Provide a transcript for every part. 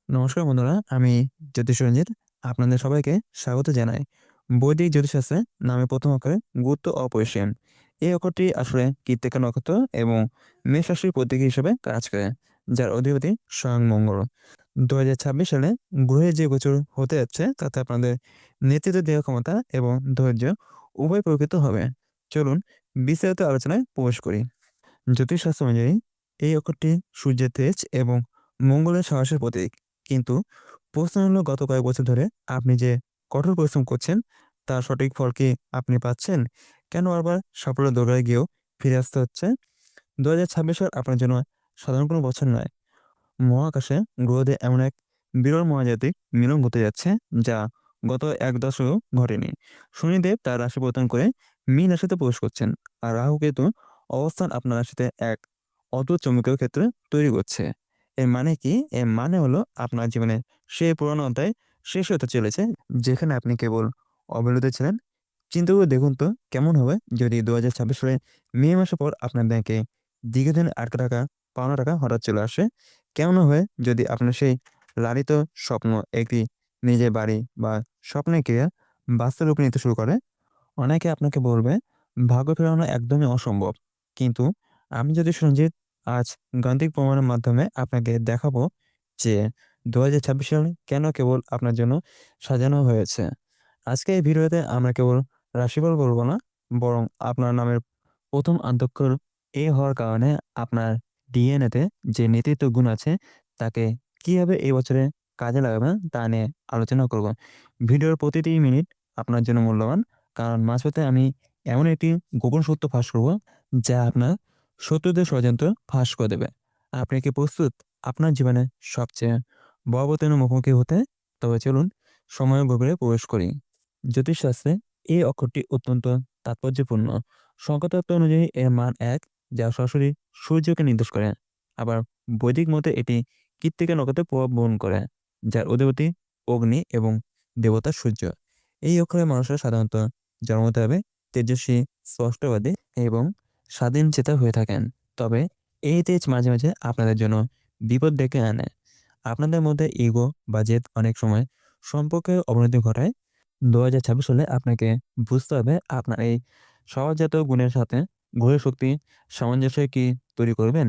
নমস্কার বন্ধুরা, আমি জ্যোতিষ রঞ্জিত। আপনাদের সবাইকে স্বাগত জানাই। বৈদিক জ্যোতিষশাস্ত্রে নামে প্রথম অক্ষরে গুরুত্ব অপরিসীম। এই অক্ষরটি আসলে কৃত্তিকা নক্ষত্র এবং মেষ রাশির প্রতীক হিসেবে কাজ করে, যার অধিপতি স্বয়ং মঙ্গল। 2026 সালে গ্রহের যে গোচর হতে যাচ্ছে তাতে আপনাদের নেতৃত্ব দেওয়ার ক্ষমতা এবং ধৈর্য উভয় প্রকৃত হবে। চলুন বিস্তারিত আলোচনায় প্রবেশ করি। জ্যোতিষশাস্ত্র অনুযায়ী এই অক্ষরটি সূর্যের তেজ এবং মঙ্গলের সাহসের প্রতীক। কিন্তু প্রশ্ন হলো, গত কয়েক বছর ধরে আপনি যে কঠোর পরিশ্রম করছেন তার সঠিক ফল কি আপনি পাচ্ছেন? কেন বারবার সাফল্য দৌড়ায় গিয়েও ফিরে আসতে হচ্ছে? 2026 সাল আপনার জন্য সাধারণ কোনো বছর নয়। মহাকাশে গ্রহদের এমন এক বিরল মহাজাতিক মিলন ঘটতে যাচ্ছে যা গত এক দশকেও ঘটেনি। শনিদেব তার রাশি পরিবর্তন করে মীন রাশিতে প্রবেশ করছেন, আর রাহু কেতু অবস্থান আপনার রাশিতে এক অদ্ভুত চমকের ক্ষেত্রে তৈরি করছে। এর মানে কি? এর মানে হলো আপনার জীবনে সেই পুরনো অধ্যায় শেষ হতে চলেছে, যেখানে আপনি কেবল অবহেলিত ছিলেন। চিন্তা করে দেখুন তো, কেমন হবে যদি 2026 সালে মে মাসের পর আপনার ব্যাংকে দীর্ঘদিন আটকে থাকা পাওনা টাকা হঠাৎ চলে আসে? কেমন হবে যদি আপনার সেই লালিত স্বপ্ন, একটি নিজের বাড়ি বা স্বপ্নের ক্রিয়া বাস্তবে রূপ নিতে শুরু করে? অনেকে আপনাকে বলবে ভাগ্য ফেরানো একদমই অসম্ভব। কিন্তু আমি যদি সঞ্জিত আজ গাণিতিক প্রমাণের মাধ্যমে আপনাকে দেখাবো যে 2026 সাল কেন কেবল আপনার জন্য সাজানো হয়েছে। আজকে এই ভিডিওতে আমরা কেবল রাশিফল বলবো না, বরং আপনার নামের প্রথম আদ্যক্ষর এ হওয়ার কারণে আপনার ডিএনএতে যে নেতৃত্ব গুণ আছে তাকে কিভাবে এই বছরে কাজে লাগাবেন তা নিয়ে আলোচনা করব। ভিডিওর প্রতিটি মিনিট আপনার জন্য মূল্যবান, কারণ মাঝপথে আমি এমন একটি গোপন সত্য ফাঁস করব যা আপনার শত্রুদের ষড়যন্ত্র ফাঁস করে দেবে। আপনি কি প্রস্তুত আপনার জীবনে সবচেয়ে বড় পরিবর্তনের মুখোমুখি হতে? তবে চলুন সময়ের গভীরে প্রবেশ করি। জ্যোতিষশাস্ত্রে এই অক্ষরটি অত্যন্ত তাৎপর্যপূর্ণ। সংখ্যাতত্ত্ব অনুযায়ী এর মান ১, যা সরাসরি সূর্যকে নির্দেশ করে। আবার বৈদিক মতে এটি কৃত্তিকা নক্ষত্রের প্রভাব বহন করে, যার অধিপতি অগ্নি এবং দেবতা সূর্য। এই অক্ষরে মানুষেরা সাধারণত জন্ম হতে হবে তেজস্বী, স্পষ্টবাদী এবং স্বাধীন চেতা হয়ে থাকেন। তবে এই তেজ মাঝে মাঝে আপনাদের জন্য বিপদ ডেকে আনে। আপনাদের মধ্যে ইগো বা জেদ অনেক সময় সম্পর্কের অবনতি ঘটায়। 2026 সালে আপনাকে বুঝতে হবে আপনার এই সহজাত গুণের সাথে গ্রহের শক্তি সামঞ্জস্য কি তৈরি করবেন।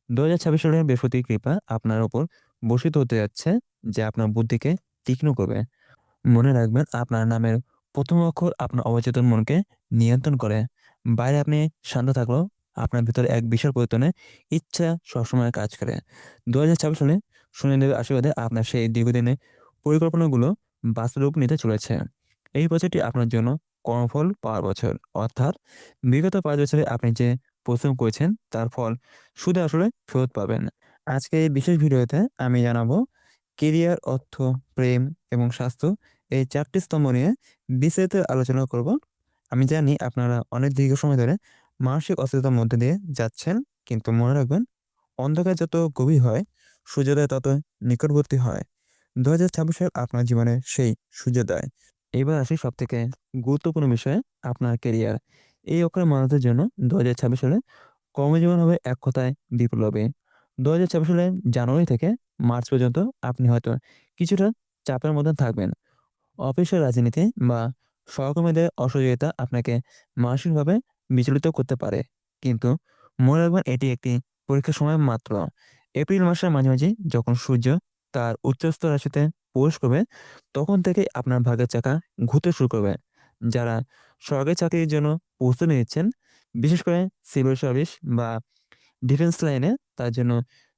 2026 সালে বৃহস্পতির কৃপা আপনার উপর বর্ষিত হতে যাচ্ছে, যা আপনার বুদ্ধিকে তীক্ষ্ণ করবে। মনে রাখবেন, আপনার নামের প্রথম অক্ষর আপনার অবচেতন মনকে নিয়ন্ত্রণ করে। বাইরে আপনি শান্ত থাকলেও আপনার ভিতরে এক বিশাল পরিবর্তনের ইচ্ছা সবসময় কাজ করে। 2026 সালে শনিদেবের আশীর্বাদে আপনার সেই দীর্ঘদিনের পরিকল্পনাগুলো বাস্তব রূপ নিতে চলেছে। এই বছরটি আপনার জন্য কর্মফল পাওয়ার বছর। অর্থাৎ বিগত 5 বছরে আপনি যে পরিশ্রম করেছেন তার ফল সুদে আসলে ফেরত পাবেন। আজকে এই বিশেষ ভিডিওতে আমি জানাবো কেরিয়ার, অর্থ, প্রেম এবং স্বাস্থ্য, এই ৪ টি স্তম্ভ নিয়ে বিস্তারিত আলোচনা করব। আমি জানি আপনারা অনেক দীর্ঘ সময় ধরে মানসিক অস্থিরতার মধ্যে দিয়ে যাচ্ছেন। কিন্তু মনে রাখবেন, অন্ধকার যত গভীর হয়, সূর্যোদয় তত নিকটবর্তী হয়। 2026 সাল আপনার জীবনের সেই সূর্যোদয়। এবার আসি সবথেকে গুরুত্বপূর্ণ বিষয়ে, আপনার কেরিয়ার। এই অক্ষরের মানুষদের জন্য 2026 সালে কর্মজীবন হবে এক কথায় বিপ্লবী। 2026 সালের জানুয়ারি থেকে মার্চ পর্যন্ত আপনি হয়তো কিছুটা চাপের মধ্যে থাকবেন। অফিসের রাজনীতি বা সহকর্মীদের অসহযোগিতা আপনাকে মানসিকভাবে বিচলিত করতে পারে। কিন্তু মনে রাখবেন, এটি একটি পরীক্ষার সময় মাত্র। এপ্রিল মাসের মাঝামাঝি যখন সূর্য তার উচ্চস্থ রাশিতে প্রবেশ করবে, তখন থেকেই আপনার ভাগ্যের চাকা ঘুরতে শুরু করবে। যারা সরকারি চাকরির জন্য প্রস্তুতি নিচ্ছেন, বিশেষ করে সিভিল সার্ভিস বা ডিফেন্স লাইনে, তার জন্য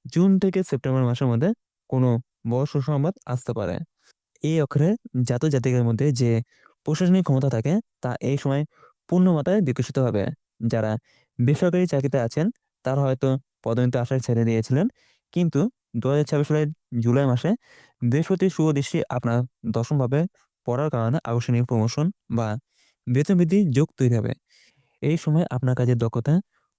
জুন থেকে সেপ্টেম্বর মাসের মধ্যে কোনো বড় সুসংবাদ আসতে পারে। এই অক্ষরে জাতক জাতিকার মধ্যে যে প্রশাসনিক ক্ষমতা থাকে তা এই সময় পূর্ণ মাত্রায় বিকশিত হবে। যারা বেসরকারি চাকরিতে আছেন তারা হয়তো পদোন্নতি আশায় ছেড়ে দিয়েছিলেন, কিন্তু 2026 সালের জুলাই মাসে বৃহস্পতির শুভ দৃষ্টি আপনার দশমভাবে পড়ার কারণে আকর্ষণীয় প্রমোশন বা বেতন বৃদ্ধির যোগ তৈরি হবে। এই সময় আপনার কাজের দক্ষতা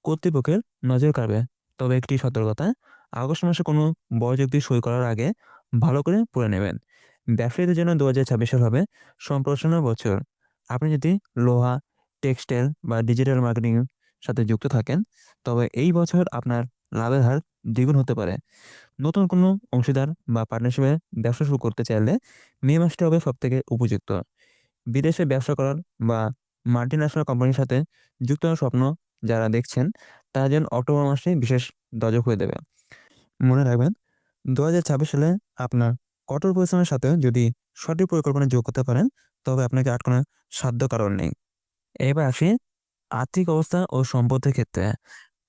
কর্তৃপক্ষের নজর কাড়বে। তবে একটি সতর্কতা, আগস্ট মাসে কোনো বড় চুক্তি সই করার আগে ভালো করে পড়ে নেবেন। ব্যবসায়ীদের জন্য 2026 সাল হবে সম্প্রসারণের বছর। আপনি যদি লোহা, টেক্সটাইল বা ডিজিটাল মার্কেটিং এর সাথে যুক্ত থাকেন, তবে এই বছর আপনার লাভের হার দ্বিগুণ হতে পারে। নতুন কোনো অংশীদার বা পার্টনারশিপে ব্যবসা শুরু করতে চাইলে মে মাসটা হবে সবথেকে উপযুক্ত। বিদেশে ব্যবসা করার বা মাল্টিন্যাশনাল কোম্পানির সাথে যুক্ত হওয়ার স্বপ্ন যারা দেখছেন, তারা যেন অক্টোবর মাসে বিশেষ দরজা খুলে দেবে। মনে রাখবেন, ২০২৬ সালে আপনার কঠোর পরিশ্রমের সাথে যদি সঠিক পরিকল্পনা যোগ করতে পারেন, তবে আপনাকে আটকানোর সাধ্য কারণ নেই। এবার আসি আর্থিক অবস্থা ও সম্পদের ক্ষেত্রে।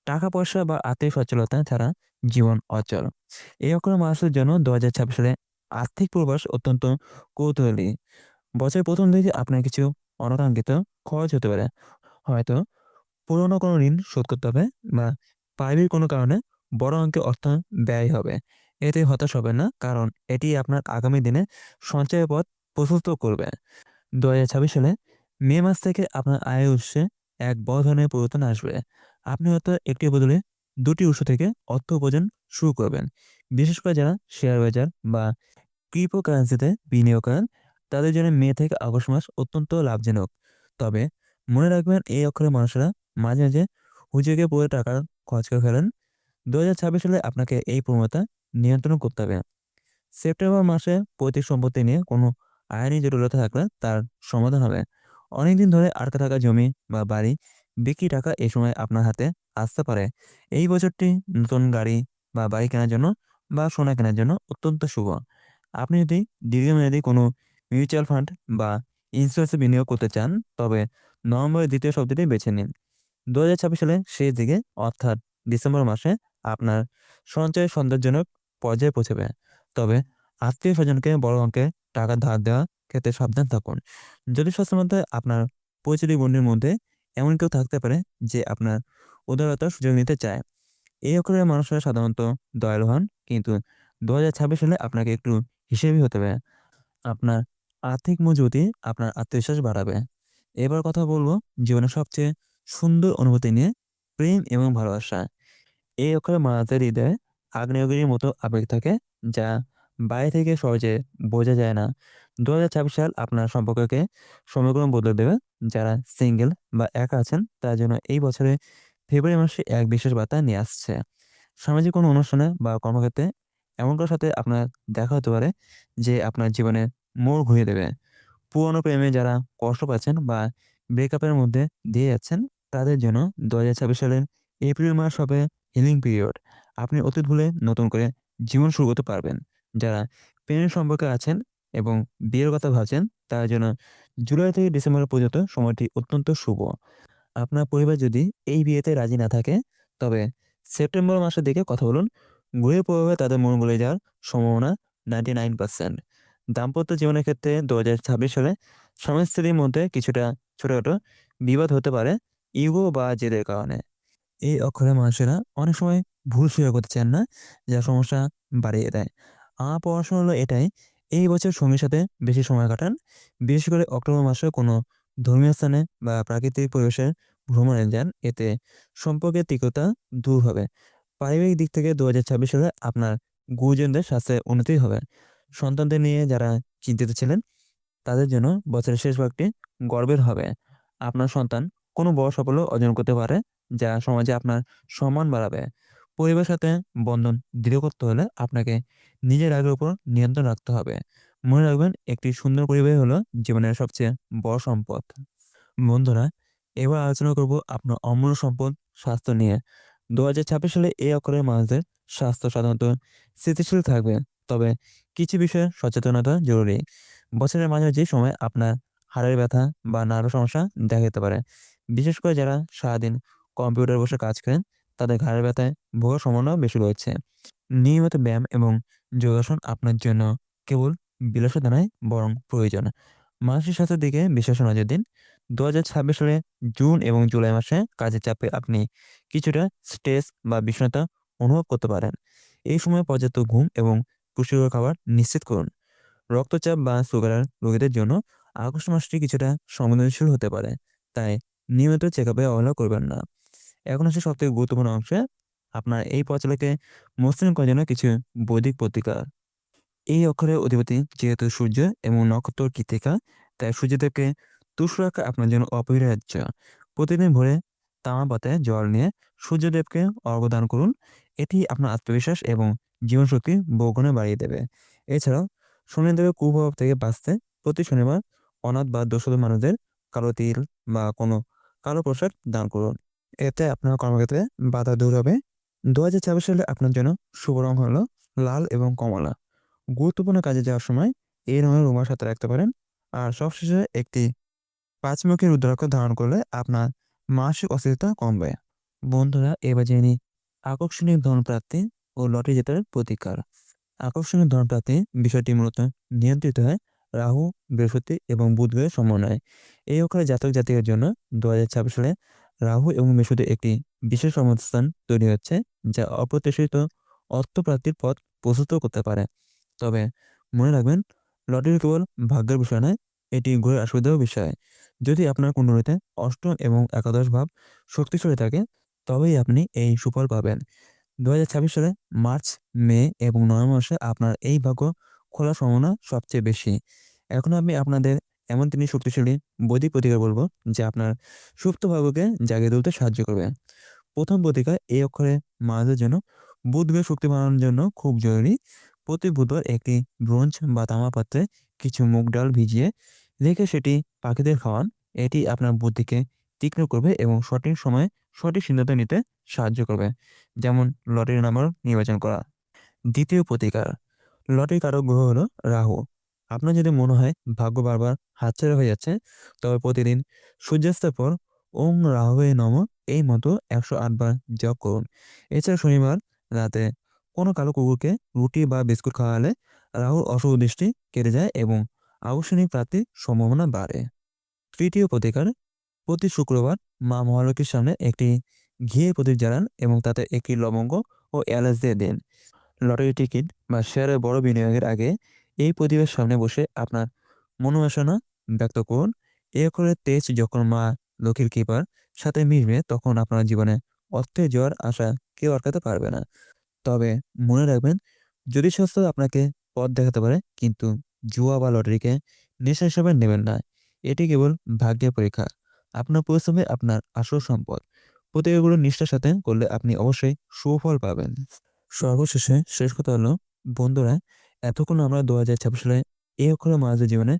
টাকা পয়সা বা আর্থিক সচ্ছলতা ছাড়া জীবন অচল। এই অক্ষর মানুষের জন্য ২০২৬ সালে আর্থিক পূর্বাভাস অত্যন্ত কৌতূহলী। বছরের প্রথম দিকে আপনার কিছু অনাকাঙ্ক্ষিত খরচ হতে পারে। হয়তো পুরনো কোনো ঋণ শোধ করতে হবে বা পারিবারিক কোনো কারণে বড় অঙ্কের অর্থ ব্যয় হবে। এতে হতাশ হবেন না, কারণ এটি আপনার আগামী দিনে সঞ্চয়ের পথ প্রশস্ত করবে। ২০২৬ সালে মে মাস থেকে আপনার আয়ের উৎসে এক বড় ধরনের পরিবর্তন আসবে। আপনি হয়তো একটি বদলে দুটি উৎস থেকে অর্থ উপার্জন শুরু করবেন। বিশেষ করে যারা শেয়ার বাজার বা ক্রিপ্টোকারেন্সিতে বিনিয়োগ করেন, তাদের জন্য মে থেকে আগস্ট মাস অত্যন্ত লাভজনক। তবে মনে রাখবেন, এই অক্ষরের মানুষেরা মাঝে মাঝে হুজুগে পড়ে টাকা খরচ করে ফেলেন। ২০২৬ সালে আপনাকে এই প্রবণতা নিয়ন্ত্রণ করতে হবে। সেপ্টেম্বর মাসে পৈতৃক সম্পত্তি নিয়ে কোনো আইনি জটিলতা থাকলে তার সমাধান হবে। অনেকদিন ধরে আটকে থাকা জমি বা বাড়ি বিক্রি টাকা এই সময় আপনার হাতে আসতে পারে। এই বছরটি নতুন গাড়ি বা বাড়ি কেনার জন্য বা সোনা কেনার জন্য অত্যন্ত শুভ। আপনি যদি দীর্ঘমেয়াদী কোনো মিউচুয়াল ফান্ড বা ইন্স্যুরেন্সে বিনিয়োগ করতে চান, তবে নভেম্বরের দ্বিতীয় সপ্তাহটি বেছে নিন। ২০২৬ সালের শেষ দিকে, অর্থাৎ ডিসেম্বর মাসে আপনার সঞ্চয় সন্দেহজনক পর্যায়ে পৌঁছবে। তবে আত্মীয়-স্বজনকে বড় অঙ্কের টাকা ধার দেওয়ার ক্ষেত্রে সাবধান থাকুন। যদি সচেতনতায় আপনার পরিচিত বন্ধুর মধ্যে এমন কেউ থাকতে পারে যে আপনার উদারতার সুযোগ নিতে চায়। এই অক্ষরের মানুষেরা সাধারণত দয়ালু হন, কিন্তু ২০২৬ সালে আপনাকে একটু হিসেবি হতে হবে। আপনার আর্থিক মজবুতি আপনার আত্মবিশ্বাস বাড়াবে। এবার কথা বলবো জীবনের সবচেয়ে সুন্দর অনুভূতি নিয়ে, প্রেম এবং ভালোবাসা। এই অক্ষরে মানুষের হৃদয়ে আগ্নেয়গিরির মতো আবেগ থাকে, যা বাইরে থেকে সহজে বোঝা যায় না। ২০২৬ সাল আপনার সম্পর্ককে সমগ্র বদলে দেবে। যারা সিঙ্গেল বা একা আছেন, তার জন্য এই বছরে ফেব্রুয়ারি মাসে এক বিশেষ বার্তা নিয়ে আসছে। সামাজিক কোনো অনুষ্ঠানে বা কর্মক্ষেত্রে এমন কারোর সাথে আপনার দেখা হতে পারে যে আপনার জীবনে মোড় ঘুরিয়ে দেবে। পুরনো প্রেমে যারা কষ্ট পাচ্ছেন বা ব্রেকআপের মধ্যে দিয়ে যাচ্ছেন, তাদের জন্য ২০২৬ সালের এপ্রিল মাস হবে হিলিং পিরিয়ড। আপনি অতীত ভুলে নতুন করে জীবন শুরু করতে পারবেন। যারা প্রেমের সম্পর্কে আছেন এবং বিয়ের কথা ভাবছেন, তার জন্য জুলাই থেকে ডিসেম্বর পর্যন্ত সময়টি অত্যন্ত শুভ। আপনার পরিবার যদি এই বিয়েতে রাজি না থাকে, তবে সেপ্টেম্বর মাসের দিকে কথা বলুন। ঘুরে প্রভাবে তাদের মন গলে যাওয়ার সম্ভাবনা 99%। দাম্পত্য জীবনের ক্ষেত্রে ২০২৬ সালে স্বামী-স্ত্রীর মধ্যে কিছুটা ছোটখাটো বিবাদ হতে পারে, ইগো বা জেদের কারণে। এই অক্ষরের মানুষেরা অনেক সময় ভুল স্বীকার করতে চান না, যা সমস্যা বাড়িয়ে দেয়। আমার পড়াশোনা হলো এটাই, এই বছর সঙ্গীর সাথে বেশি সময় কাটান। বিশেষ করে অক্টোবর মাসে কোনো ধর্মীয় স্থানে বা প্রাকৃতিক পরিবেশে ভ্রমণে যান। এতে সম্পর্কের তিক্ততা দূর হবে। পারিবারিক দিক থেকে ২০২৬ সালে আপনার গুরুজনদের স্বাস্থ্যের উন্নতি হবে। সন্তানদের নিয়ে যারা চিন্তিত ছিলেন, তাদের জন্য বছরের শেষ ভাগটি গর্বের হবে। আপনার সন্তান কোনো বড় সাফল্য অর্জন করতে পারে, যা সমাজে আপনার সম্মান বাড়াবে। পরিবারের সাথে বন্ধন দৃঢ় করতে হলে আপনাকে নিজের রাগের উপর নিয়ন্ত্রণ রাখতে হবে। মনে রাখবেন, একটি সুন্দর পরিবার হলো জীবনের সবচেয়ে বড় সম্পদ। বন্ধুরা, এবার আলোচনা করব আপনার অমূল্য সম্পদ স্বাস্থ্য নিয়ে। ২০২৬ সালে এই অক্ষরের মানুষদের স্বাস্থ্য সাধারণত স্থিতিশীল থাকবে, তবে কিছু বিষয়ে সচেতনতা জরুরি। বছরের মাঝামাঝি সময় আপনার হাড়ের ব্যথা বা নার্ভ সমস্যা দেখা যেতে পারে। বিশেষ করে যারা সারাদিন কম্পিউটারে বসে কাজ করেন, তাদের ঘাড়ের ব্যথায় ভোগার সম্ভাবনা বেশি রয়েছে। নিয়মিত ব্যায়াম এবং যোগাসন আপনার জন্য কেবল বিলাসিতা নয়, বরং প্রয়োজন। মানসিক স্বাস্থ্যের দিকে বিশেষ নজর দিন। ২০২৬ সালে জুন এবং জুলাই মাসে কাজের চাপে আপনি কিছুটা স্ট্রেস বা বিষণ্ণতা অনুভব করতে পারেন। এই সময় পর্যাপ্ত ঘুম এবং পুষ্টিকর খাবার নিশ্চিত করুন। রক্তচাপ বা সুগারের রোগীদের জন্য আগস্ট মাসটি কিছুটা সংবেদনশীল হতে পারে, তাই নিয়মিত চেকআপে অবহেলা করবেন না। এখন হচ্ছে সবথেকে গুরুত্বপূর্ণ অংশে, আপনার এই পথচলাকে মসৃণ করার জন্য কিছু বৈদিক প্রতিকার। এই অক্ষরের অধিপতি যেহেতু সূর্য এবং নক্ষত্র কৃত্তিকা, তাই সূর্যদেবকে তুষ্ট রাখা আপনার জন্য অপরিহার্য। প্রতিদিন ভোরে তামার পাত্রে জল নিয়ে সূর্যদেবকে অর্ঘ্য দান করুন। এটি আপনার আত্মবিশ্বাস এবং জীবনশক্তি বহুগুণে বাড়িয়ে দেবে। এছাড়াও শনিদেবের কুপ্রভাব থেকে বাঁচতে প্রতি শনিবার অনাথ বা দরিদ্র মানুষদের কালো তিল বা কোনো কালো প্রসাদ দান করুন। এতে আপনার কর্মক্ষেত্রে বাধা দূর হবে। 2026 সালে আপনার জন্য শুভ রং হলো লাল এবং কমলা। গুরুত্বপূর্ণ কাজে যাওয়ার সময় এই রঙের রুমাল সাথে রাখতে পারেন। আর সবশেষে একটি পাঁচমুখী রুদ্রাক্ষ ধারণ করলে আপনার মানসিক অস্থিরতা কমবে। বন্ধুরা, এবার জেনে নিই আকর্ষণীয় ধনপ্রাপ্তি ও লটারি জেতার প্রতিকার। আকর্ষণীয় ধনপ্রাপ্তি বিষয়টি মূলত নিয়ন্ত্রিত হয় রাহু, বৃহস্পতি এবং বুধ গ্রহের সমন্বয়ে। এই অক্ষরে জাতক জাতিকের জন্য 2026 সালে রাহু এবং বৃহস্পতির একটি বিশেষ অবস্থান তৈরি হচ্ছে, যা অপ্রত্যাশিত অর্থপ্রাপ্তির পথ প্রস্তুত করতে পারে। তবে মনে রাখবেন, লটারি কেবল ভাগ্যের বিষয় নয়, এটি গ্রহের আশীর্বাদেরও বিষয়। যদি আপনার কুণ্ডলিতে অষ্টম এবং একাদশ ভাব শক্তিশালী থাকে, তবেই আপনি এই সুফল পাবেন। 2026 সালে মার্চ, মে এবং নভেম্বর মাসে আপনার এই ভাগ্য খোলার সম্ভাবনা সবচেয়ে বেশি। এখন আমি আপনাদের এমন 3টি শক্তিশালী বৈদিক প্রতিকার বলবো, যা আপনার সুপ্ত ভাগ্যকে জাগিয়ে তুলতে সাহায্য করবে। প্রথম প্রতিকার, এই অক্ষরে মানুষদের জন্য বুধ গ্রহের শক্তি বাড়ানোর জন্য খুব জরুরি। প্রতি বুধবার একটি ব্রোঞ্জ বা তামা পাত্রে কিছু মুগ ডাল ভিজিয়ে রেখে সেটি পাখিদের খাওয়ান। এটি আপনার বুদ্ধিকে তীক্ষ্ণ করবে এবং সঠিক সময়ে সঠিক সিদ্ধান্ত নিতে সাহায্য করবে, যেমন লটারি নাম্বার নির্বাচন করা। দ্বিতীয় প্রতিকার, লটারি কারক গ্রহ হলো রাহু। আপনার যদি মনে হয় ভাগ্য বারবার হাতছাড়া হয়ে যাচ্ছে, তবে প্রতিদিন সূর্যাস্তের পর ওং রাহুবে নমঃ এই মতো 108 বার জপ করুন। এছাড়া শনিবার রাতে কোনো কালো কুকুরকে রুটি বা বিস্কুট খাওয়ালে রাহুর অশুভ দৃষ্টি কেটে যায় এবং আকস্মিক প্রাপ্তির সম্ভাবনা বাড়ে। তৃতীয় প্রতিকার, প্রতি শুক্রবার মা মহালক্ষ্মীর সামনে একটি ঘিয়ের প্রদীপ জ্বালান এবং তাতে একটি লবঙ্গ ও এলাচ দিয়ে দিন। লটারি টিকিট বা শেয়ারের বড় বিনিয়োগের আগে এই প্রদীপের সামনে বসে আপনার মনোবাসনা ব্যক্ত করুন। এ করে তেজ যখন মা লক্ষ্মীর কৃপার সাথে মিশবে, তখন আপনার জীবনে অর্থের জোয়ার আসা কেউ আটকাতে পারবে না। তবে মনে রাখবেন, জ্যোতিষশাস্ত্র আপনাকে পথ দেখাতে পারে, কিন্তু জুয়া বা লটারিকে নেশা হিসাবে নেবেন না। এটি কেবল ভাগ্যের পরীক্ষা। আপনার পরিশ্রমে আপনার আসল সম্পদ। প্রতিকারগুলো নিষ্ঠার সাথে করলে আপনি অবশ্যই সুফল পাবেন। সর্বশেষে শেষ কথা হলো, বন্ধুরা, এতক্ষণ আমরা 2026 সালে এই অক্ষরে মানুষের জীবনে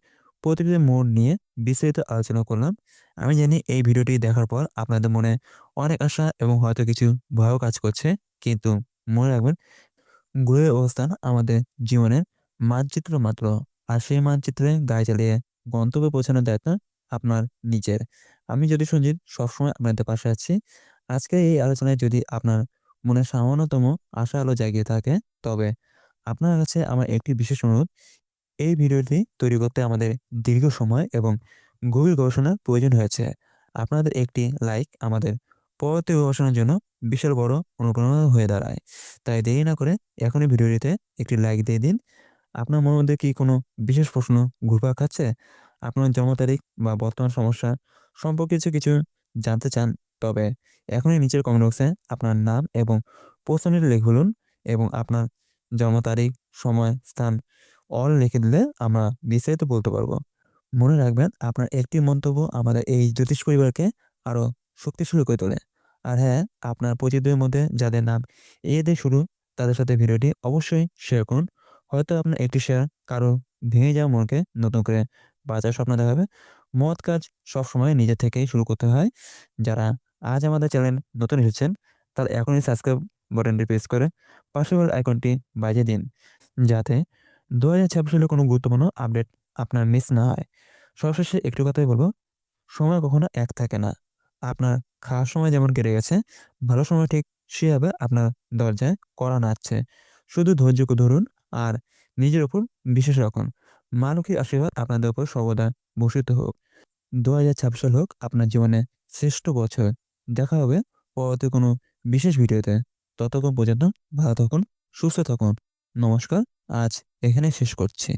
প্রতিটি মোড় নিয়ে বিস্তারিত আলোচনা করলাম। আমি জানি এই ভিডিওটি দেখার পর আপনাদের মনে অনেক আশা এবং হয়তো কিছু ভয়ও কাজ করছে, কিন্তু মনে রাখবেন, গ্রহের অবস্থান আমাদের জীবনের মানচিত্র মাত্র। আর সেই মানচিত্রে গাড়ি চালিয়ে গন্তব্যে পৌঁছানোর দায়িত্ব আপনার নিজের। আমি যদি সঞ্জিত সবসময় আপনাদের পাশে আছি। আজকে এই আলোচনায় যদি আপনার মনে সামান্যতম আশা আলো জাগিয়ে থাকে, তবে আপনার কাছে আমার একটি বিশেষ অনুরোধ। এই ভিডিওটি তৈরি করতে আমাদের দীর্ঘ সময় এবং গভীর গবেষণার প্রয়োজন হয়েছে। আপনাদের একটি লাইক আমাদের পরবর্তী গবেষণার জন্য বিশাল বড় অনুপ্রেরণা হয়ে দাঁড়ায়। তাই দেরি না করে এখনই ভিডিওটিতে একটি লাইক দিয়ে দিন। আপনার মনের মধ্যে কি কোনো বিশেষ প্রশ্ন ঘুরপাক খাচ্ছে? আপনার জন্ম তারিখ বা বর্তমান সমস্যা সম্পর্কে কিছু কিছু জানতে চান? তবে এখনই নিচের কমেন্ট বক্সে আপনার নাম এবং প্রশ্নটি লিখুন এবং আপনার জন্ম তারিখ, সময়, স্থান অল লিখে দিলে আমরা বিস্তারিত বলতে পারবো। মনে রাখবেন, আপনার একটি মন্তব্য আমাদের এই জ্যোতিষ পরিবারকে আরো শক্তিশালী করে তোলে। আর হ্যাঁ, আপনার পরিচিতদের মধ্যে যাদের নাম এ দিয়ে শুরু, তাদের সাথে ভিডিওটি অবশ্যই শেয়ার করুন। হয়তো আপনার একটি শেয়ার কারো ভেঙে যাওয়া মনকে নতুন করে বাঁচার স্বপ্ন দেখাবে। মহৎ কাজ সবসময় নিজে থেকেই শুরু করতে হয়। যারা আজ আমাদের চ্যানেল নতুন এসেছেন, তারা এখনই সাবস্ক্রাইব বাটনটি প্রেস করে পাশের আইকনটি বাজিয়ে দিন, যাতে 2026 সালে কোনো গুরুত্বপূর্ণ আপডেট আপনার মিস না হয়। সবশেষে একটু কথাই বলবো, সময় কখনো এক থাকে না। আপনার খারাপ সময় যেমন কেটে গেছে, ভালো সময় ঠিক সেভাবে আপনার দরজায় কড়া নাড়ছে। শুধু ধৈর্যকে ধরুন আর নিজের উপর বিশ্বাস রাখুন। মা লক্ষ্মীর আশীর্বাদ আপনাদের উপর সর্বদা বর্ষিত হোক। 2026 সাল হোক আপনার জীবনে শ্রেষ্ঠ বছর। দেখা হবে পরবর্তী কোনো বিশেষ ভিডিওতে। ততক্ষণ পর্যন্ত ভালো থাকুন, সুস্থ থাকুন। নমস্কার, আজ এখানে শেষ করছি।